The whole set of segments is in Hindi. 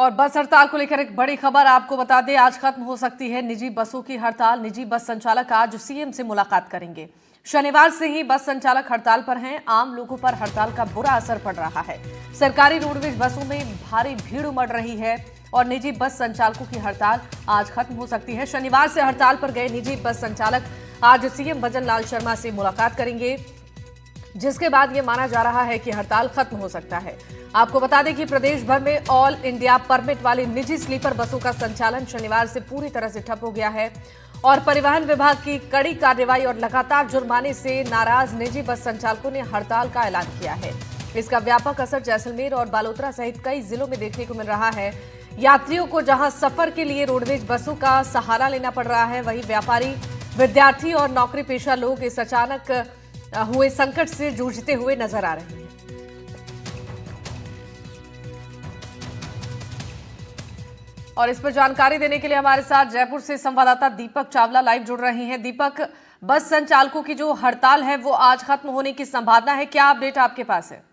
और बस हड़ताल को लेकर एक बड़ी खबर आपको बता दें, आज खत्म हो सकती है निजी बसों की हड़ताल। निजी बस संचालक आज सीएम से मुलाकात करेंगे। शनिवार से ही बस संचालक हड़ताल पर हैं। आम लोगों पर हड़ताल का बुरा असर पड़ रहा है। सरकारी रोडवेज बसों में भारी भीड़ उमड़ रही है और निजी बस संचालकों की हड़ताल आज खत्म हो सकती है। शनिवार से हड़ताल पर गए निजी बस संचालक आज सीएम भजन लाल शर्मा से मुलाकात करेंगे, जिसके बाद यह माना जा रहा है कि हड़ताल खत्म हो सकता है। आपको बता दें कि प्रदेश भर में ऑल इंडिया परमिट वाली निजी स्लीपर बसों का संचालन शनिवार से पूरी तरह से ठप हो गया है और परिवहन विभाग की कड़ी कार्रवाई और लगातार जुर्माने से नाराज निजी बस संचालकों ने हड़ताल का ऐलान किया है। इसका व्यापक असर जैसलमेर और बालोतरा सहित कई जिलों में देखने को मिल रहा है। यात्रियों को जहां सफर के लिए रोडवेज बसों का सहारा लेना पड़ रहा है, वहीं व्यापारी, विद्यार्थी और नौकरी पेशा लोग इस अचानक हुए संकट से जूझते हुए नजर आ रहे हैं। और इस पर जानकारी देने के लिए हमारे साथ जयपुर से संवाददाता दीपक चावला लाइव जुड़ रहे हैं। दीपक, बस संचालकों की जो हड़ताल है वो आज खत्म होने की संभावना है, क्या अपडेट आपके पास है?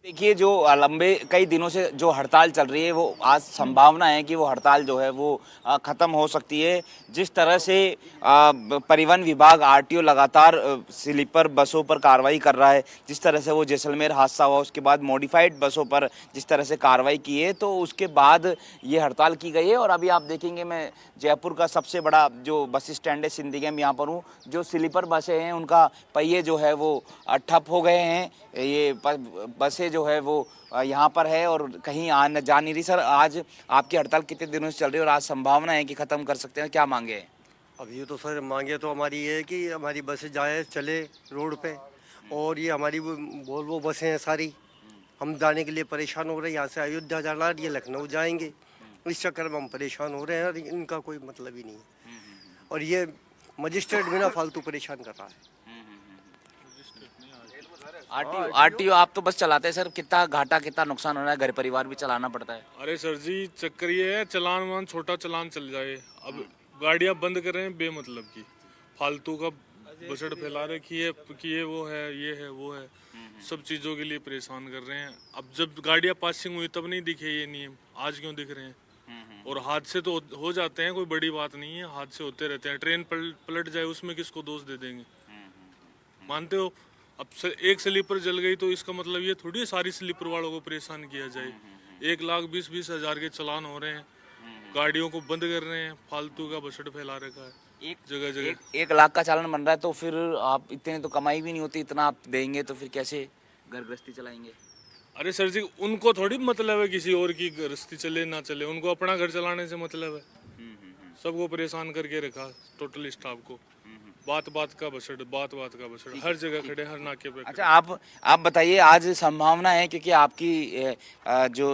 देखिए, जो लंबे कई दिनों से जो हड़ताल चल रही है वो आज संभावना है कि वो हड़ताल जो है वो ख़त्म हो सकती है। जिस तरह से परिवहन विभाग आरटीओ लगातार स्लीपर बसों पर कार्रवाई कर रहा है, जिस तरह से वो जैसलमेर हादसा हुआ उसके बाद मॉडिफाइड बसों पर जिस तरह से कार्रवाई की है, तो उसके बाद ये हड़ताल की गई है। और अभी आप देखेंगे, मैं जयपुर का सबसे बड़ा जो बस स्टैंड है सिंदीगम, यहाँ पर हूँ। जो स्लीपर बसें हैं उनका पहिए जो है वो ठप हो गए हैं। ये बसें जो है वो यहाँ पर है और कहीं जा नहीं रही। सर, आज आपकी हड़ताल कितने दिनों से चल रही है और आज संभावना है कि ख़त्म कर सकते हैं, क्या मांगे हैं? अभी तो सर मांगे तो हमारी ये है कि हमारी बसें जाए चले रोड पे, और ये हमारी वोल्वो बसें हैं सारी, हम जाने के लिए परेशान हो रहे हैं। यहाँ से अयोध्या जाना है, ये लखनऊ जाएंगे, इस चक्कर में हम परेशान हो रहे हैं और इनका कोई मतलब ही नहीं है। और ये मजिस्ट्रेट बिना फालतू परेशान कर रहा है। आरटीओ आप तो बस चलाते हैं सर, कितना घाटा कितना नुकसान हो रहा है, घर परिवार भी चलाना पड़ता है। अरे सर जी, चक्कर ये है, चलान वान छोटा चलान चल जाए, अब गाड़ियां बंद कर रहे हैं बेमतलब की, फालतू का बजट फैला रखी है कि ये वो है, ये है, वो है, सब चीज़ों के लिए परेशान कर रहे हैं। अब जब गाड़ियां पासिंग हुई तब नहीं दिखे ये नियम, आज क्यों दिख रहे हैं? और हादसे तो हो जाते हैं, कोई बड़ी बात नहीं है, हादसे होते रहते हैं। ट्रेन पलट जाए उसमें किसको दोष दे देंगे? मानते हो? अब एक स्लीपर जल गई तो इसका मतलब ये थोड़ी सारी स्लीपर वालों को परेशान किया जाए। 1,20,000 के चलान हो रहे हैं, गाड़ियों को बंद कर रहे हैं, फालतू का बजट फैला रखा है जगह जगह। 1 लाख का चालान बन रहा है तो फिर आप इतने तो कमाई भी नहीं होती, इतना आप देंगे तो फिर कैसे घर गृहस्थी चलाएंगे? अरे सर जी, उनको थोड़ी मतलब है किसी और की गृहस्थी चले ना चले, उनको अपना घर चलाने से मतलब है। सबको परेशान करके रखा, टोटल स्टाफ को। बात बात का बजट, हर जगह खड़े, हर नाके पे। अच्छा, आप बताइए, आज संभावना है क्योंकि आपकी जो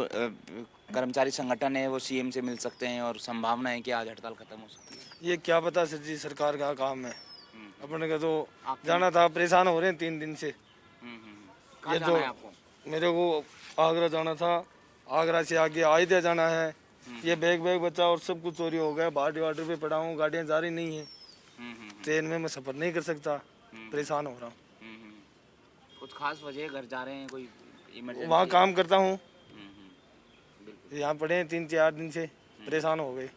कर्मचारी संगठन है वो सीएम से मिल सकते हैं और संभावना है कि आज हड़ताल खत्म हो सकती है? ये क्या पता सर जी, सरकार का काम है। अपने का तो जाना था, परेशान हो रहे हैं 3 दिन से। कहाँ जाना है आपको? मेरे को आगरा जाना था, आगरा से आगे अयोध्या जाना है। ये बैग बचा और सब कुछ चोरी हो गया, वाटर पे पड़ा हूँ, गाड़ियाँ जा रही नहीं है। ट्रेन में मैं सफर नहीं कर सकता, परेशान हो रहा हूँ। कुछ खास वजह, घर जा रहे हैं, कोई इमरजेंसी? वहाँ काम करता हूँ, यहाँ पड़े हैं 3-4 दिन से, परेशान हो गए।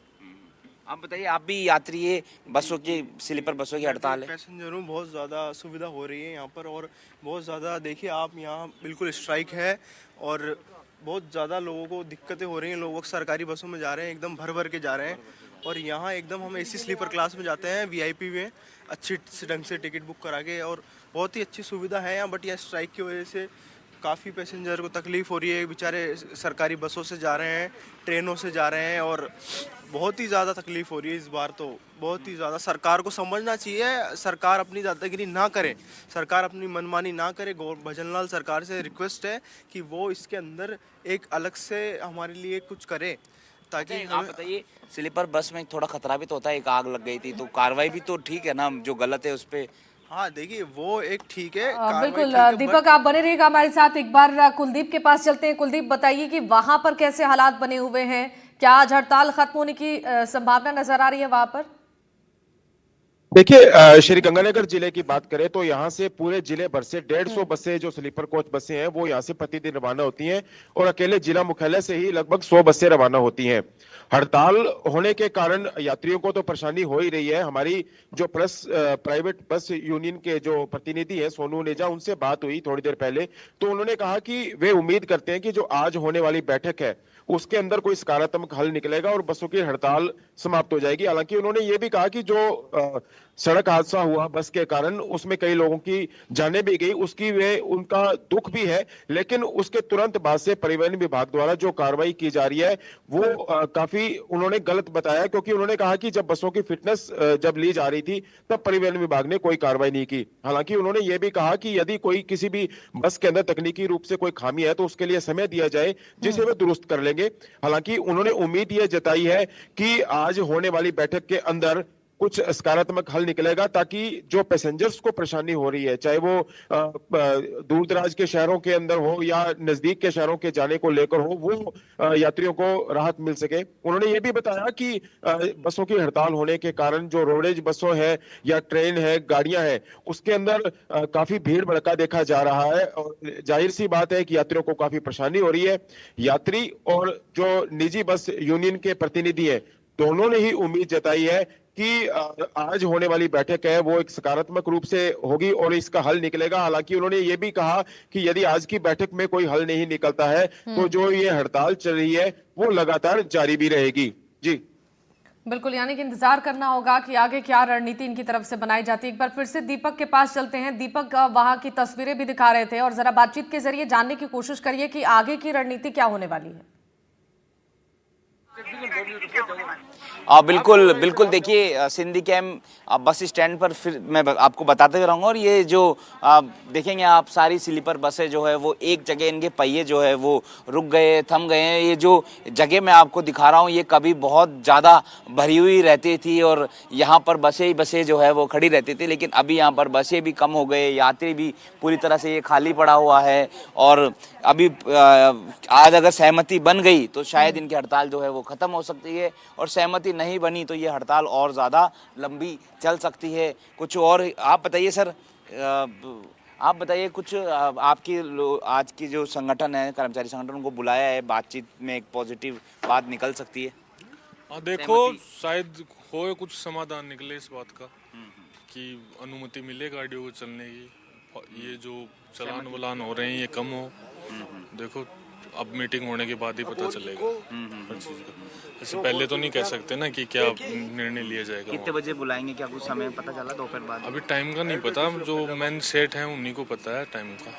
आप बताइए, आप भी यात्री है, बसों की स्लीपर बसों की हड़ताल है। पैसेंजरों बहुत ज़्यादा सुविधा हो रही है यहाँ पर, और बहुत ज़्यादा देखिए आप, यहाँ बिल्कुल स्ट्राइक है और बहुत ज़्यादा लोगों को दिक्कतें हो रही हैं। लोग सरकारी बसों में जा रहे हैं, एकदम भर भर के जा रहे हैं, और यहाँ एकदम हम एसी स्लीपर क्लास में जाते हैं, वीआईपी में अच्छी ढंग से टिकट बुक करा के, और बहुत ही अच्छी सुविधा है यहाँ। बट यहाँ स्ट्राइक की वजह से काफ़ी पैसेंजर को तकलीफ़ हो रही है। बेचारे सरकारी बसों से जा रहे हैं, ट्रेनों से जा रहे हैं, और बहुत ही ज़्यादा तकलीफ़ हो रही है इस बार तो, बहुत ही ज़्यादा। सरकार को समझना चाहिए, सरकार अपनी दादागिरी ना करे, सरकार अपनी मनमानी ना करे। भजनलाल सरकार से रिक्वेस्ट है कि वो इसके अंदर एक अलग से हमारे लिए कुछ करे, ताकि आप बताइए, स्लीपर बस में थोड़ा खतरा भी तो होता है, एक आग लग गई थी तो कार्रवाई भी तो ठीक है ना, जो गलत है उस पर? हाँ देखिए, वो एक ठीक है, बिल्कुल। दीपक, आप बने रहिएगा हमारे साथ। एक बार कुलदीप के पास चलते हैं। कुलदीप, बताइए कि वहां पर कैसे हालात बने हुए हैं, क्या आज हड़ताल खत्म होने की संभावना नजर आ रही है वहां पर? देखिए श्रीगंगानगर जिले की बात करें तो यहाँ से पूरे जिले भर से 150 बसें जो स्लीपर कोच बसें हैं वो यहाँ से प्रतिदिन रवाना होती हैं और अकेले जिला मुख्यालय से ही लगभग 100 बसें रवाना होती हैं। हड़ताल होने के कारण यात्रियों को तो परेशानी हो ही रही है। हमारी जो प्राइवेट बस यूनियन के जो प्रतिनिधि हैं सोनू नेजा, उनसे बात हुई थोड़ी देर पहले, तो उन्होंने कहा कि वे उम्मीद करते हैं कि जो आज होने वाली बैठक है उसके अंदर कोई सकारात्मक हल निकलेगा और बसों की हड़ताल समाप्त हो जाएगी। हालांकि उन्होंने ये भी कहा कि जो सड़क हादसा हुआ बस के कारण, उसमें कई लोगों की जानें भी गई, उसकी वे उनका दुख भी है, लेकिन उसके तुरंत बाद से परिवहन विभाग द्वारा जो कार्रवाई की जा रही है वो काफी उन्होंने गलत बताया, क्योंकि उन्होंने कहा कि जब बसों की फिटनेस जब ली जा रही थी तब परिवहन विभाग ने कोई कार्रवाई नहीं की। हालांकि उन्होंने ये भी कहा कि यदि कोई किसी भी बस के अंदर तकनीकी रूप से कोई खामी है तो उसके लिए समय दिया जाए जिसे वे दुरुस्त कर लेंगे। हालांकि उन्होंने उम्मीद यह जताई है कि आज होने वाली बैठक के अंदर कुछ सकारात्मक हल निकलेगा, ताकि जो पैसेंजर्स को परेशानी हो रही है, चाहे वो दूर दराज के शहरों के अंदर हो या नजदीक के शहरों के जाने को लेकर हो, वो यात्रियों को राहत मिल सके। उन्होंने ये भी बताया कि बसों की हड़ताल होने के कारण जो रोडवेज बसों है या ट्रेन है, गाड़ियां हैं, उसके अंदर काफी भीड़ भड़का देखा जा रहा है और जाहिर सी बात है कि यात्रियों को काफी परेशानी हो रही है। यात्री और जो निजी बस यूनियन के प्रतिनिधि हैं, दोनों ने ही उम्मीद जताई है कि आज होने वाली बैठक है वो एक सकारात्मक रूप से होगी और इसका हल निकलेगा। हालांकि उन्होंने ये भी कहा कि यदि आज की बैठक में कोई हल नहीं निकलता है तो जो ये हड़ताल चल रही है वो लगातार जारी भी रहेगी। जी बिल्कुल, यानी कि इंतजार करना होगा कि आगे क्या रणनीति इनकी तरफ से बनाई जाती है। एक बार फिर से दीपक के पास चलते हैं। दीपक वहां की तस्वीरें भी दिखा रहे थे और जरा बातचीत के जरिए जानने की कोशिश करिए कि आगे की रणनीति क्या होने वाली है। बिल्कुल बिल्कुल, देखिए सिंधी कैंप बस स्टैंड पर फिर मैं आपको बताते हुए रहूँगा। और ये जो देखेंगे आप, सारी स्लीपर बसें जो है वो एक जगह, इनके पहिए जो है वो रुक गए, थम गए हैं। ये जो जगह मैं आपको दिखा रहा हूँ ये कभी बहुत ज़्यादा भरी हुई रहती थी और यहाँ पर बसें ही बसें जो है वो खड़ी रहती थी, लेकिन अभी यहाँ पर बसें भी कम हो गए, यात्री भी पूरी तरह से ये खाली पड़ा हुआ है। और अभी आज अगर सहमति बन गई तो शायद इनकी हड़ताल जो है वो ख़त्म हो सकती है, और सहमति नहीं बनी तो ये हड़ताल और ज़्यादा लंबी चल सकती है। कुछ और आप बताइए सर, आप बताइए कुछ, आपकी आज की जो संगठन है, कर्मचारी संगठन, उनको बुलाया है, बातचीत में एक पॉजिटिव बात निकल सकती है? हाँ देखो, शायद हो कुछ समाधान निकले इस बात का कि अनुमति मिले गाड़ियों को चलने की, ये जो चलान वलान हो रहे हैं ये कम हो। देखो अब मीटिंग होने के बाद ही पता चलेगा हर चीज़ का। ऐसे पहले तो नहीं कह सकते ना कि क्या निर्णय लिया जाएगा। कितने बजे बुलाएंगे, क्या कुछ समय पता चला दोपहर बाद? अभी टाइम का नहीं पता, जो मेन सेट है उन्हीं को पता है टाइम का,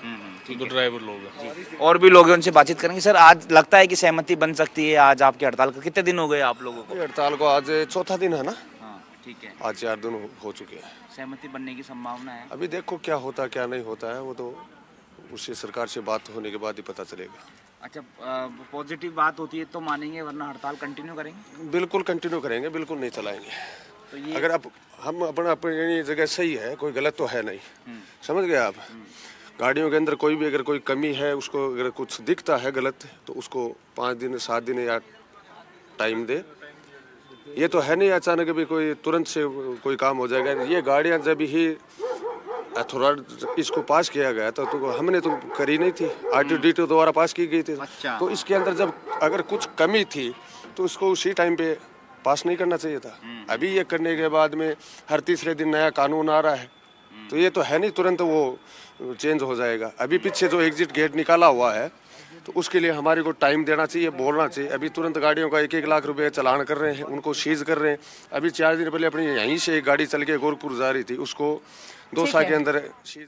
तो ड्राइवर लोग हैं। और भी लोग हैं, उनसे बातचीत करेंगे। सर, आज लगता है कि सहमति बन सकती है आज आपकी हड़ताल का? कितने दिन हो गए आप लोगों को? हड़ताल को आज चौथा दिन है ना। हाँ ठीक है, आज 4 दिन हो चुके हैं। सहमति बनने की संभावना है? अभी देखो क्या होता है क्या नहीं होता है, वो तो उससे सरकार से बात होने के बाद ही पता चलेगा। अच्छा, पॉजिटिव बात होती है तो मानेंगे, वरना हड़ताल कंटिन्यू करेंगे? बिल्कुल कंटिन्यू करेंगे, बिल्कुल नहीं चलाएंगे। तो ये अगर आप हम अपनी जगह सही है, कोई गलत तो है नहीं, समझ गए आप। गाड़ियों के अंदर कोई भी अगर कोई कमी है, उसको अगर कुछ दिखता है गलत, तो उसको 5 दिन 7 दिन या टाइम दे। ये तो है नहीं अचानक भी कोई तुरंत से कोई काम हो जाएगा। ये गाड़ियाँ जब ही अथॉरिटी इसको पास किया गया था तो हमने तो करी नहीं थी, RTO द्वारा पास की गई थी। अच्छा। तो इसके अंदर जब अगर कुछ कमी थी तो उसको उसी टाइम पे पास नहीं करना चाहिए था। अभी ये करने के बाद में हर तीसरे दिन नया कानून आ रहा है, तो ये तो है नहीं तुरंत वो चेंज हो जाएगा। अभी पीछे जो एग्जिट गेट निकाला हुआ है तो उसके लिए हमारे को टाइम देना चाहिए, बोलना चाहिए। अभी तुरंत गाड़ियों का 1-1 लाख रुपए चालान कर रहे हैं, उनको सीज कर रहे हैं। अभी 4 दिन पहले अपनी यहीं से एक गाड़ी चल के गोरखपुर जा रही थी, उसको 2 साल के अंदर सीज।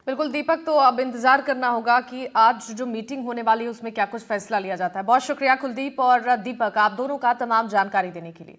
बिल्कुल दीपक, तो अब इंतजार करना होगा कि आज जो मीटिंग होने वाली है उसमें क्या कुछ फैसला लिया जाता है। बहुत शुक्रिया कुलदीप और दीपक, आप दोनों का तमाम जानकारी देने के लिए।